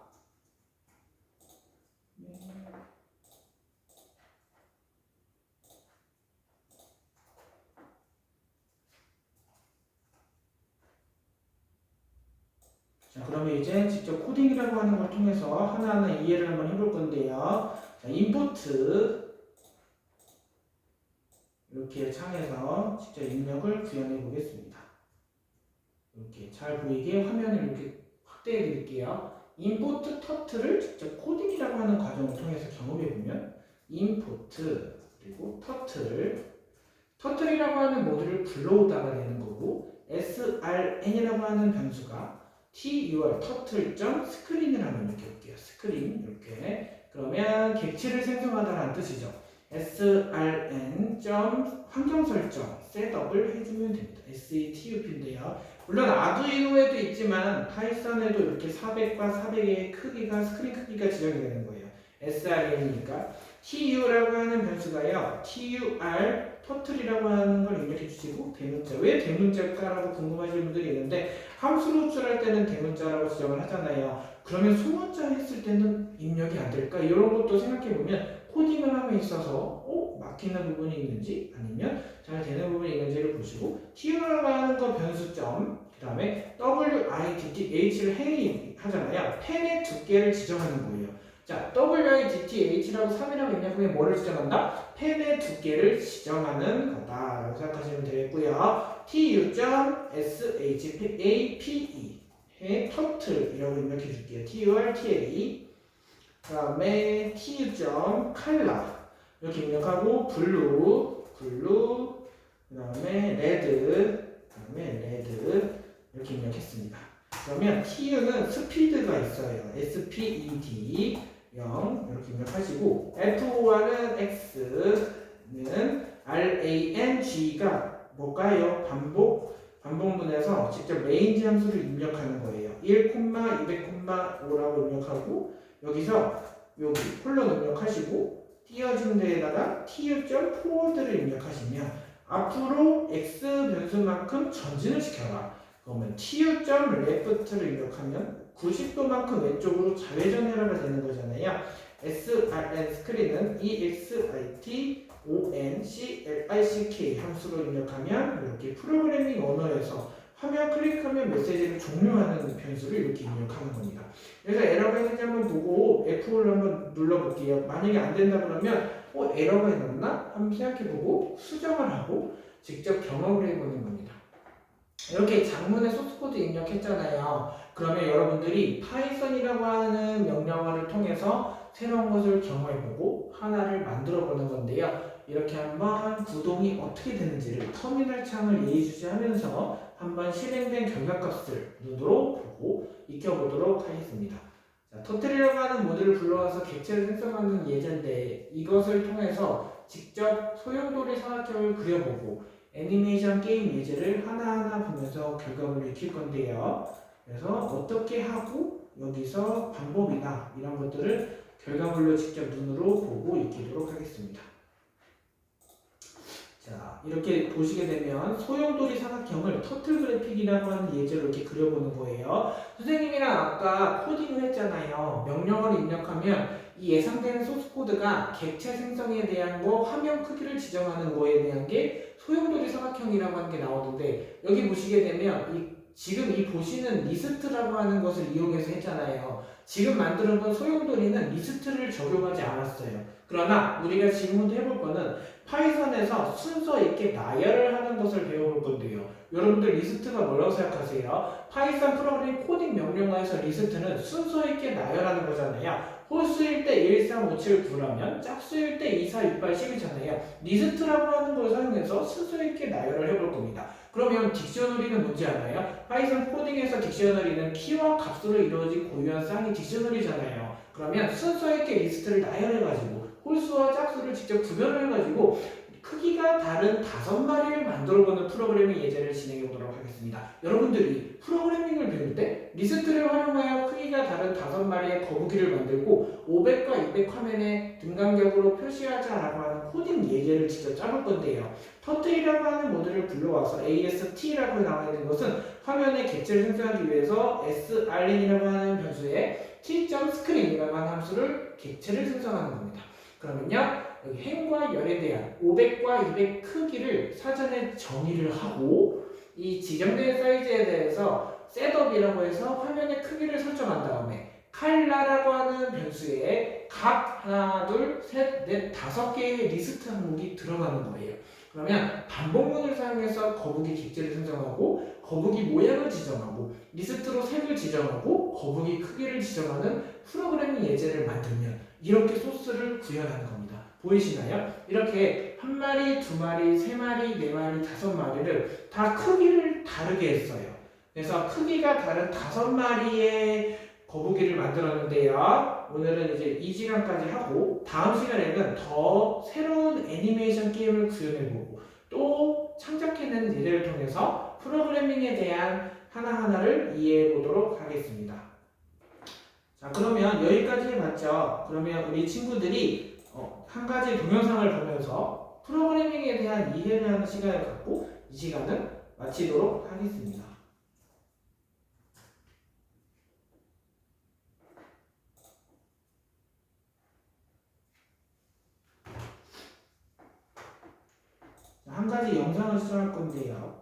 자, 그러면 이제 직접 코딩이라고 하는 걸 통해서 하나하나 이해를 한번 해볼 건데요. 자, 인푸트 이렇게 창에서 직접 입력을 구현해 보겠습니다. 이렇게 잘 보이게 화면을 이렇게 확대해 드릴게요. 인포트 터틀을 직접 코딩이라고 하는 과정을 통해서 경험해 보면 인포트 그리고 터틀이라고 하는 모듈을 불러오다가 되는 거고, srn이라고 하는 변수가 tur 터틀.스크린을 한번 이렇게 볼게요. 스크린 이렇게. 그러면 객체를 생성하다라는 뜻이죠. srn 환경 설정 셋업을 해주면 됩니다. setup인데요. 물론 아두이노에도 있지만 파이썬에도 이렇게 400과 400의 크기가 스크린 크기가 지정이 되는 거예요. srn이니까. tu라고 하는 변수가요. tur 터틀이라고 하는 걸 입력해 주시고 대문자. 왜 대문자일까라고 궁금하시는 분들이 있는데 함수로 호출할 때는 대문자라고 지정을 하잖아요. 그러면 소문자 했을 때는 입력이 안 될까? 이런 것도 생각해 보면 코딩을 함에 있어서 막히는 부분이 있는지 아니면 잘 되는 부분이 있는지를 보시고 tur라고 하는 거 변수점 그 다음에 width를 하잖아요. 펜의 두께를 지정하는 거예요. 자, width라고 3이라고 입력하면 뭐를 지정한다? 펜의 두께를 지정하는 거다라고 생각하시면 되겠고요. tu.shape 의 터틀이라고 입력해 줄게요. turtle 그 다음에 tu.color 이렇게 입력하고 블루 그 다음에 레드 이렇게 입력했습니다. 그러면 tu는 스피드가 있어요. speed 0 이렇게 입력하시고 f1은 x는 rang가 뭘까요? 반복문에서 직접 range 함수를 입력하는 거예요. 1, 200,5라고 입력하고 여기서 여기 콜론 입력하시고 띄어준 데에다가 tu.forward를 입력하시면 앞으로 x 변수만큼 전진을 시켜라. 그러면 tu.left를 입력하면 90도만큼 왼쪽으로 좌회전해라가 되는 거잖아요. srn 스크린은 exit.onclick 함수로 입력하면 이렇게 프로그래밍 언어에서 화면 클릭하면 메시지를 종료하는 변수를 이렇게 입력하는 겁니다. 그래서 에러가 있는지 한번 보고 F5를 한번 눌러볼게요. 만약에 안 된다 그러면 에러가 있었나? 한번 생각해보고 수정을 하고 직접 경험을 해보는 겁니다. 이렇게 장문의 소스코드 입력했잖아요. 그러면 여러분들이 파이썬이라고 하는 명령어를 통해서 새로운 것을 경험해보고 하나를 만들어보는 건데요. 이렇게 한번 구동이 어떻게 되는지를 터미널 창을 예의주시하면서 한번 실행된 결과값을 눈으로 보고 익혀보도록 하겠습니다. 자, 터틀이라고 하는 모듈을 불러와서 객체를 생성하는 예제인데 이것을 통해서 직접 소용돌이 사각형을 그려보고 애니메이션 게임 예제를 하나하나 보면서 결과물을 익힐 건데요. 그래서 어떻게 하고 여기서 방법이나 이런 것들을 결과물로 직접 눈으로 보고 익히도록 하겠습니다. 자, 이렇게 보시게 되면 소용돌이 사각형을 터틀 그래픽이라고 하는 예제로 이렇게 그려보는 거예요. 선생님이랑 아까 코딩을 했잖아요. 명령어를 입력하면 이 예상되는 소스 코드가 객체 생성에 대한 거, 화면 크기를 지정하는 거에 대한 게 소용돌이 사각형이라고 하는 게 나오는데 여기 보시게 되면 지금 이 보시는 리스트라고 하는 것을 이용해서 했잖아요. 지금 만드는 건 소용돌이는 리스트를 적용하지 않았어요. 그러나 우리가 지금부터 해볼 거는 파이썬에서 순서 있게 나열을 하는 것을 배워볼 건데요. 여러분들 리스트가 뭐라고 생각하세요? 파이썬 프로그래밍 코딩 명령어에서 리스트는 순서 있게 나열하는 거잖아요. 홀수일 때 1, 3, 5, 7, 9라면 짝수일 때 2, 4, 6, 8, 10이잖아요. 리스트라고 하는 걸 사용해서 순서 있게 나열을 해볼 겁니다. 그러면 딕셔너리는 뭔지 알아요? 파이썬 코딩에서 딕셔너리는 키와 값으로 이루어진 고유한 쌍이 딕셔너리잖아요. 그러면 순서 있게 리스트를 나열해가지고 홀수와 짝수를 직접 구별을 해가지고 크기가 다른 5마리를 만들어보는 프로그래밍 예제를 진행해 보도록 하겠습니다. 여러분들이 프로그래밍을 배울 때 리스트를 활용하여 크기가 다른 5마리의 거북이를 만들고 500과 200 화면에 등간격으로 표시하자라고 하는 코딩 예제를 직접 짜볼 건데요. 터틀이라고 하는 모듈을 불러와서 AST라고 나와 있는 것은 화면에 객체를 생성하기 위해서 srn이라고 하는 변수에 t.screen이라고 하는 함수를 객체를 생성하는 겁니다. 그러면요. 여기 행과 열에 대한 500과 200 크기를 사전에 정의를 하고 이 지정된 사이즈에 대해서 셋업이라고 해서 화면의 크기를 설정한 다음에 칼라라고 하는 변수에 각 하나, 둘, 셋, 넷, 5개의 리스트 항목이 들어가는 거예요. 그러면 반복문을 사용해서 거북이 객체를 생성하고 거북이 모양을 지정하고 리스트로 색을 지정하고 거북이 크기를 지정하는 프로그래밍 예제를 만들면 이렇게 소스를 구현하는 겁니다. 보이시나요? 이렇게 한 마리, 두 마리, 세 마리, 네 마리, 5마리를 다 크기를 다르게 했어요. 그래서 크기가 다른 5마리의 거북이를 만들었는데요. 오늘은 이제 이 시간까지 하고 다음 시간에는 더 새로운 애니메이션 게임을 구현해보고 또 창작해내는 예제를 통해서 프로그래밍에 대한 하나하나를 이해해보도록 하겠습니다. 자, 그러면 여기까지 해봤죠. 그러면 우리 친구들이 한 가지 동영상을 보면서 프로그래밍에 대한 이해를 하는 시간을 갖고 이 시간은 마치도록 하겠습니다. 한 가지 영상을 시청할 건데요.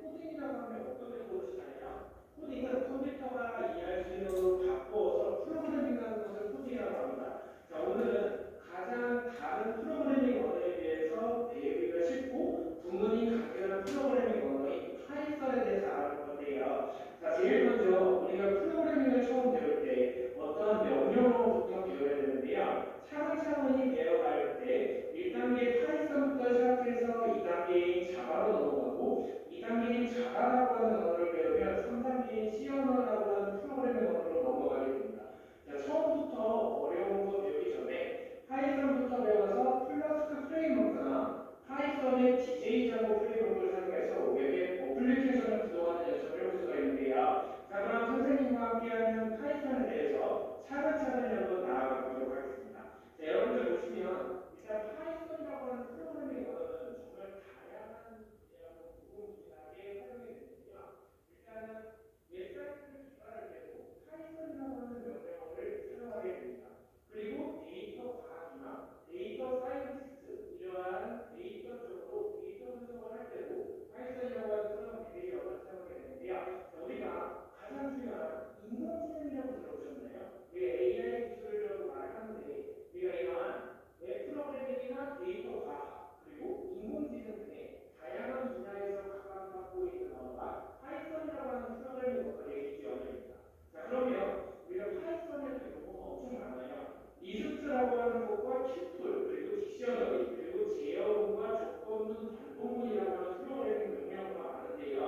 코딩이라고 하면 어떤 걸 고르시나요? 코딩은 컴퓨터가 이해할 수 있는 것으로 바꾸어서 프로그래밍하는 것을 코딩이라고 합니다. 자, 오늘은 가장 다른 프로그래밍 언어에 비해서 배우기가 쉽고 구문이 간결한 프로그래밍 언어인 파이썬에 대해서 알아볼 건데요. 자, 제일 먼저 우리가 프로그래밍을 처음 배울 때 어떤 명령어부터 배워야 되는데요. 차근차근히 배워갈 때 1단계 파이썬부터 시작해서 2단계인 자바로 넘어가고 2단계인 자바라고 하는 언어를 배우면 3단계인 C 언어라고 하는 프로그래밍 언어로 넘어가게 됩니다. 자, 처음부터 어려운 거 배우기 전에 파이썬부터 배워서 플러스크 프레임워크나 파이썬의 DJ 자고 프레임워크를 사용해서 웹의 어플리케이션을 구동하는 연습을 해볼 수가 있는데요. 자, 그럼 선생님과 함께하는 파이썬에 대해서 차근차근히 한번 나아가 보도록 하겠습니다. 자, 여러분들 보시면 일단 파이썬이라고 하는 프로그래밍 언어는 정말 다양한 무궁무진하게 활용이 되는데요. 일단은 웹사이트를 개발할 때도 파이썬이라고 하는 명령어를 사용하게 됩니다. 그리고 데이터 과학이나 데이터 사이언티스트 이러한 데이터 쪽으로 데이터 분석을 할 때도 파이썬이라고 하는 프로그래밍을 사용하게 되는데요. 자, 우리가 가장 중요한 인공지능이라고 들어보셨나요? 우리가 AI 기술이라고 말을 하는데 우리가 이러한 웹 프로그래밍이나 데이터 과학 그리고 인공지능 등의 다양한 분야에서 각광받고 있는 언어가 파이썬이라고 하는 프로그래밍 언어의 기지 언어입니다. 자, 그러면 우리가 파이썬에도 용어가 엄청 많아요. 리스트라고 하는 것과 튜플 그리고 딕셔너리 그리고 제어문과 조건문 단본문이라고 하는 프로그래밍 명령어가 많은데요.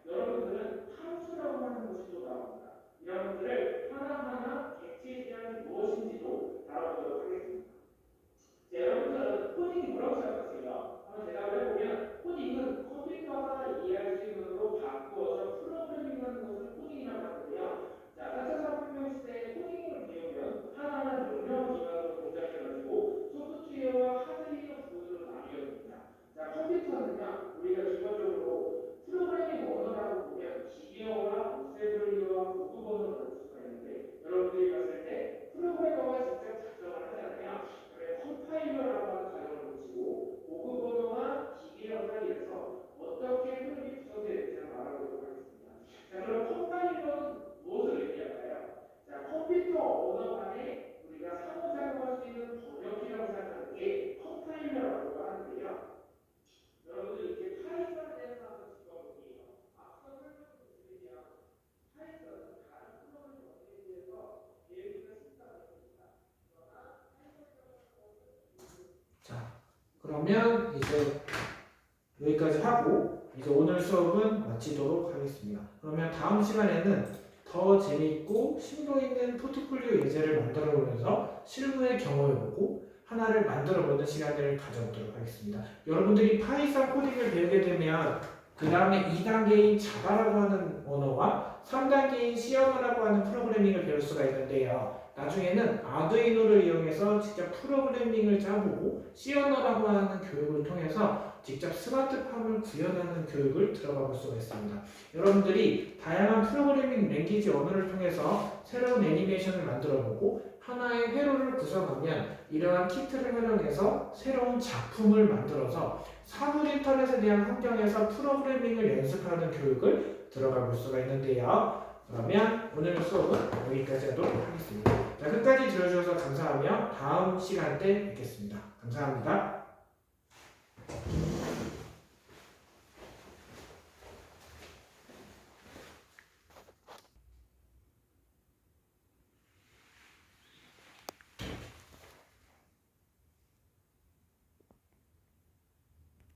여러분들은 함수라고 하는 것이 또 나옵니다. 이런 것들을 하나하나 객체지향이 무엇인지도 다뤄보도록 하겠습니다. 자, 여러분들은 코딩이 뭐라고 생각하세요? 한번 대답을 해보면 코딩은 컴퓨터가 이해할 수 있는 것으로 바꾸어서 프로그래밍하는 것을 코딩이라고 하는데요. 자, 4차 산업혁명 시대에 코딩을 배우면 하나하나 명령 기반으로 동작해가지고 소프트웨어와 하드웨어 부분으로 나뉘어집니다. 자, 컴퓨터는요, 우리가 기본적으로 프로그래밍 언어라고 보면 기계어와 어세블리어와 보급 언어를 볼 수가 있는데 여러분들이 봤을 때 프로그래머가 직접 작성을 하잖아요. 컴파일러라고 하는 과정을 거치고 보급 언어와 기계어 사이에서 어떻게 흐름이 구성되는지 한번 알아보도록 하겠습니다. 자, 그럼 컴파일러는 무엇을 의미할까요? 자, 컴퓨터 언어 간에 우리가 상호작용할 수 있는 번역기라고 생각하는 게 컴파일러라고 하는데요. 여러분들 이제 파이썬에 대해서 한번 짚어볼게요. 앞서 설명드리면 파이썬은 다른 프로그래밍 언어에 비해서 배우기가 쉽다고 했습니다. 그러나 자, 그러면 이제 여기까지 하고 이제 오늘 수업은 마치도록 하겠습니다. 그러면 다음 시간에는 더 재미있고 심도 있는 포트폴리오 예제를 만들어 보면서 실무에 경험해보고 하나를 만들어보는 시간을 가져보도록 하겠습니다. 여러분들이 파이썬 코딩을 배우게 되면 그 다음에 2단계인 자바라고 하는 언어와 3단계인 C 언어라고 하는 프로그래밍을 배울 수가 있는데요. 나중에는 아두이노를 이용해서 직접 프로그래밍을 짜보고 C 언어라고 하는 교육을 통해서 직접 스마트팜을 구현하는 교육을 들어가 볼 수가 있습니다. 여러분들이 다양한 프로그래밍 랭귀지 언어를 통해서 새로운 애니메이션을 만들어보고 하나의 회로를 구성하면 이러한 키트를 활용해서 새로운 작품을 만들어서 사물 인터넷에 대한 환경에서 프로그래밍을 연습하는 교육을 들어가 볼 수가 있는데요. 그러면 오늘 수업은 여기까지 하도록 하겠습니다. 자, 끝까지 들어주셔서 감사하며 다음 시간 때 뵙겠습니다. 감사합니다.